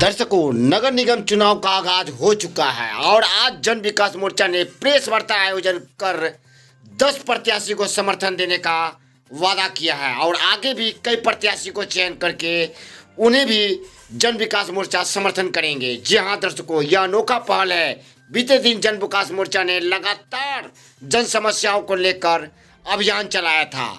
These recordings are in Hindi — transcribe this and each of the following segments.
दर्शकों, नगर निगम चुनाव का आगाज हो चुका है और आज जन विकास मोर्चा ने प्रेस वार्ता आयोजन कर 10 प्रत्याशी को समर्थन देने का वादा किया है और आगे भी कई प्रत्याशी को चयन करके उन्हें भी जन विकास मोर्चा समर्थन करेंगे। जी हां दर्शकों, यह अनोखा पहल है। बीते दिन जन विकास मोर्चा ने लगातार जन समस्याओं को लेकर अभियान चलाया था।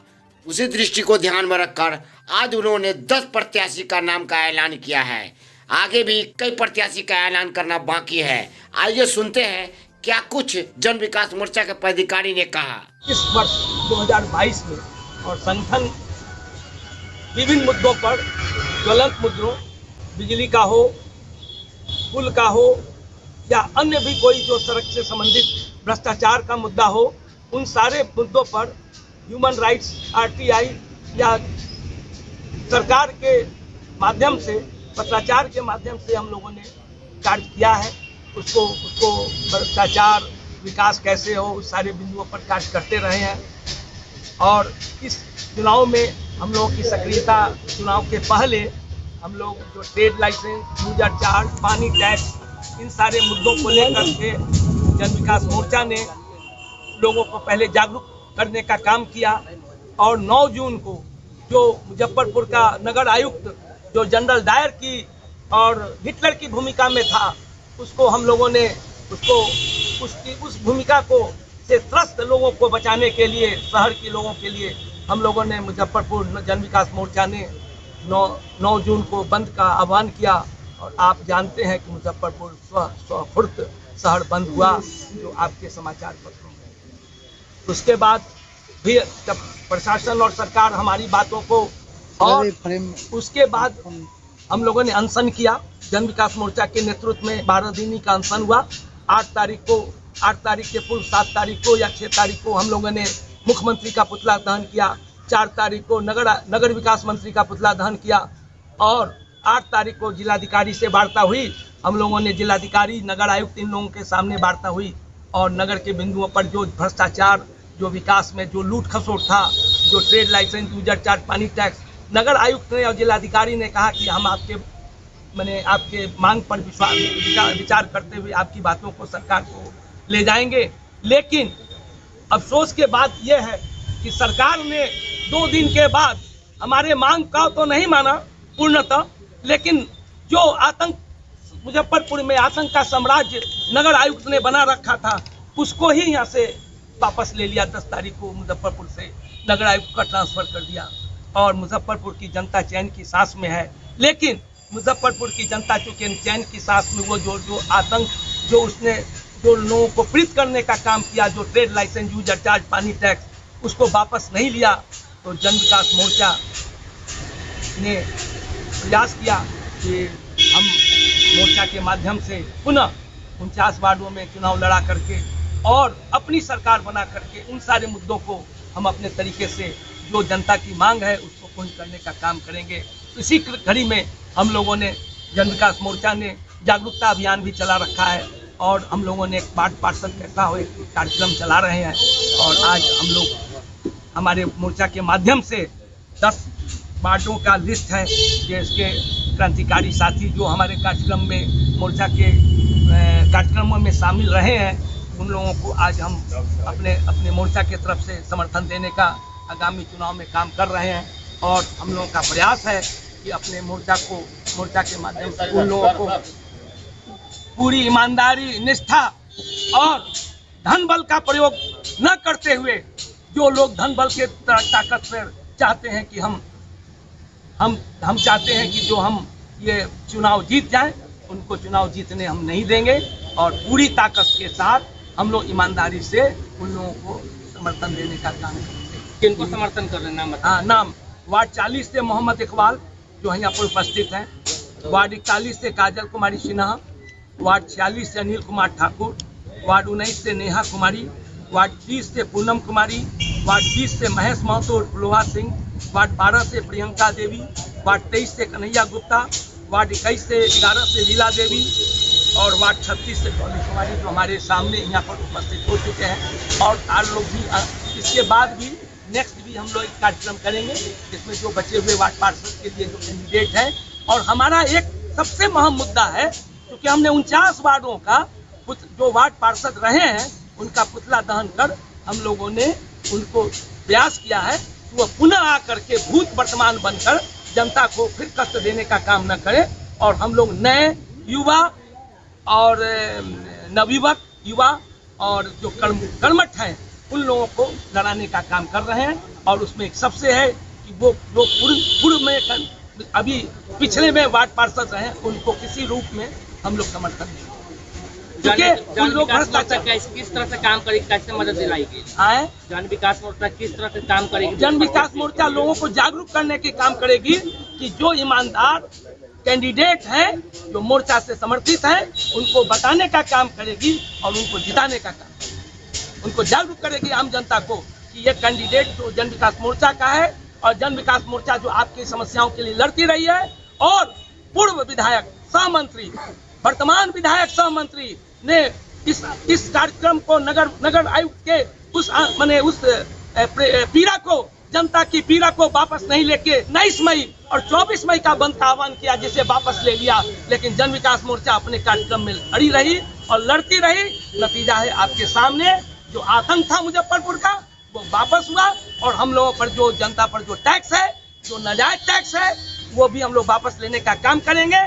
उसी दृष्टि को ध्यान में रखकर आज उन्होंने 10 प्रत्याशी का नाम का ऐलान किया है। आगे भी कई प्रत्याशी का ऐलान करना बाकी है। आइए सुनते हैं क्या कुछ जन विकास मोर्चा के पदाधिकारी ने कहा। इस वर्ष 2022 में और संगठन विभिन्न मुद्दों पर ज्वलंत मुद्दों, बिजली का हो, पुल का हो या अन्य भी कोई जो सड़क से संबंधित भ्रष्टाचार का मुद्दा हो, उन सारे मुद्दों पर ह्यूमन राइट्स, आरटीआई या सरकार के माध्यम से, पत्राचार के माध्यम से हम लोगों ने कार्य किया है। उसको भ्रष्टाचार, विकास कैसे हो, उस सारे बिंदुओं पर कार्य करते रहे हैं। और इस चुनाव में हम लोगों की सक्रियता, चुनाव के पहले हम लोग जो ट्रेड लाइसेंस, यूजर चार्ज, पानी टैक्स, इन सारे मुद्दों को लेकर के जन विकास मोर्चा ने लोगों को पहले जागरूक करने का काम किया। और 9 जून को जो मुजफ्फरपुर का नगर आयुक्त जो जनरल डायर की और हिटलर की भूमिका में था, उसको हम लोगों ने उस भूमिका को से त्रस्त लोगों को बचाने के लिए, शहर के लोगों के लिए हम लोगों ने मुजफ्फरपुर जन विकास मोर्चा ने 9 जून को बंद का आह्वान किया। और आप जानते हैं कि मुजफ्फरपुर स्वफुर्त शहर बंद हुआ, जो आपके समाचार पत्रों में। उसके बाद भी जब प्रशासन और सरकार हमारी बातों को, और उसके बाद हम लोगों ने अनशन किया। जन विकास मोर्चा के नेतृत्व में 12 दिनी का अनशन हुआ। 8 तारीख के पूर्व 7 तारीख को या 6 तारीख को हम लोगों ने मुख्यमंत्री का पुतला दहन किया। 4 तारीख को नगर विकास मंत्री का पुतला दहन किया और 8 तारीख को जिलाधिकारी से वार्ता हुई। हम लोगों ने जिलाधिकारी, नगर आयुक्त, इन लोगों के सामने वार्ता हुई और नगर के बिंदुओं पर जो भ्रष्टाचार, जो विकास में जो लूट खसोट था, जो ट्रेड लाइसेंस, यूजर चार्ज, पानी टैक्स, नगर आयुक्त ने और जिलाधिकारी ने कहा कि हम आपके मांग पर विचार करते हुए आपकी बातों को सरकार को ले जाएंगे। लेकिन अफसोस के बात यह है कि सरकार ने 2 दिन के बाद हमारे मांग का तो नहीं माना पूर्णतः, लेकिन जो आतंक मुजफ्फरपुर में आतंक का साम्राज्य नगर आयुक्त ने बना रखा था, उसको ही यहाँ से वापस ले लिया। 10 तारीख को मुजफ्फरपुर से नगर आयुक्त का ट्रांसफर कर दिया और मुजफ्फरपुर की जनता चैन की सांस में है। लेकिन मुजफ्फरपुर की जनता चूंकि चैन की सांस में, वो जो आतंक जो उसने जो लोगों को प्रेरित करने का काम किया, जो ट्रेड लाइसेंस, यूजर चार्ज, पानी टैक्स, उसको वापस नहीं लिया, तो जन विकास मोर्चा ने प्रयास किया कि हम मोर्चा के माध्यम से पुनः 49 वार्डों में चुनाव लड़ा करके और अपनी सरकार बना करके उन सारे मुद्दों को हम अपने तरीके से, जो जनता की मांग है, उसको पूर्ण करने का काम करेंगे। इसी घड़ी में हम लोगों ने, जन विकास मोर्चा ने जागरूकता अभियान भी चला रखा है और हम लोगों ने एक वार्ड पार्षद कहता हुए कार्यक्रम चला रहे हैं। और आज हम लोग हमारे मोर्चा के माध्यम से 10 वार्डों का लिस्ट है, जिसके क्रांतिकारी साथी जो हमारे कार्यक्रम में, मोर्चा के कार्यक्रमों में शामिल रहे हैं, उन लोगों को आज हम अपने मोर्चा की तरफ से समर्थन देने का आगामी चुनाव में काम कर रहे हैं। और हम लोगों का प्रयास है कि अपने मोर्चा के माध्यम से उन लोगों को पूरी ईमानदारी, निष्ठा और धन बल का प्रयोग न करते हुए, जो लोग धन बल के ताकत से चाहते हैं कि हम चाहते हैं कि जो हम ये चुनाव जीत जाएं, उनको चुनाव जीतने हम नहीं देंगे। और पूरी ताकत के साथ हम लोग ईमानदारी से उन लोगों को समर्थन देने का काम करेंगे। किनको समर्थन कर रहे हैं? नाम वार्ड 40 से मोहम्मद इकबाल जो यहाँ पर उपस्थित हैं, वार्ड 41 से काजल कुमारी सिन्हा, वार्ड 46 से अनिल कुमार ठाकुर, वार्ड 19 से नेहा कुमारी, वार्ड 30 से पूनम कुमारी, वार्ड 20 से महेश महतो लोहा सिंह, वार्ड 12 से प्रियंका देवी, वार्ड 23 से कन्हैया गुप्ता, वार्ड 21 से 11 से लीला देवी और वार्ड 36 से डॉली कुमारी, जो हमारे सामने यहाँ पर उपस्थित हो चुके हैं। और 8 लोग भी इसके बाद भी नेक्स्ट भी हम लोग एक कार्यक्रम करेंगे, जिसमें जो बचे हुए वार्ड पार्षद के लिए जो कैंडिडेट हैं, और हमारा एक सबसे अहम मुद्दा है, क्योंकि हमने 49 वार्डों का जो वार्ड पार्षद रहे हैं उनका पुतला दहन कर हम लोगों ने उनको प्रयास किया है कि वह पुनः आकर के भूत वर्तमान बनकर जनता को फिर कष्ट देने का काम न करे, और हम लोग नए युवा और नवयुवक युवा और जो कर्मठ हैं उन लोगों को लड़ाने का काम कर रहे हैं। और उसमें एक सबसे है कि वो जो पूर्व में अभी पिछले में वार्ड पार्षद रहे उनको किसी रूप में हम लोग समर्थन देंगे, क्योंकि उन लोग भ्रष्टाचार किस तरह से काम करेगी, कैसे मदद दिलाएगी? जन विकास मोर्चा किस तरह से काम करेगी? जन विकास मोर्चा लोगों को जागरूक करने की काम करेगी कि जो ईमानदार कैंडिडेट हैं, जो मोर्चा से समर्थित हैं, उनको बताने का काम करेगी और उनको जिताने का काम, उनको जागरूक करेगी आम जनता को कि ये कैंडिडेट जो जन विकास मोर्चा का है, और जन विकास मोर्चा जो आपकी समस्याओं के लिए लड़ती रही है, और पूर्व विधायक सह मंत्री वर्तमान विधायक सह मंत्री ने इस कार्यक्रम को नगर आयुक्त के उस पीड़ा को, जनता की पीड़ा को वापस नहीं लेके 19 मई और 24 मई का बंद का आह्वान किया, जिसे वापस ले लिया। लेकिन जन विकास मोर्चा अपने कार्यक्रम में अड़ी रही और लड़ती रही। नतीजा है आपके सामने, जो आतंक था मुजफ्फरपुर का वो वापस हुआ, और हम लोगों पर जो जनता पर जो टैक्स है, जो नाजायज टैक्स है, वो भी हम लोग वापस लेने का काम करेंगे।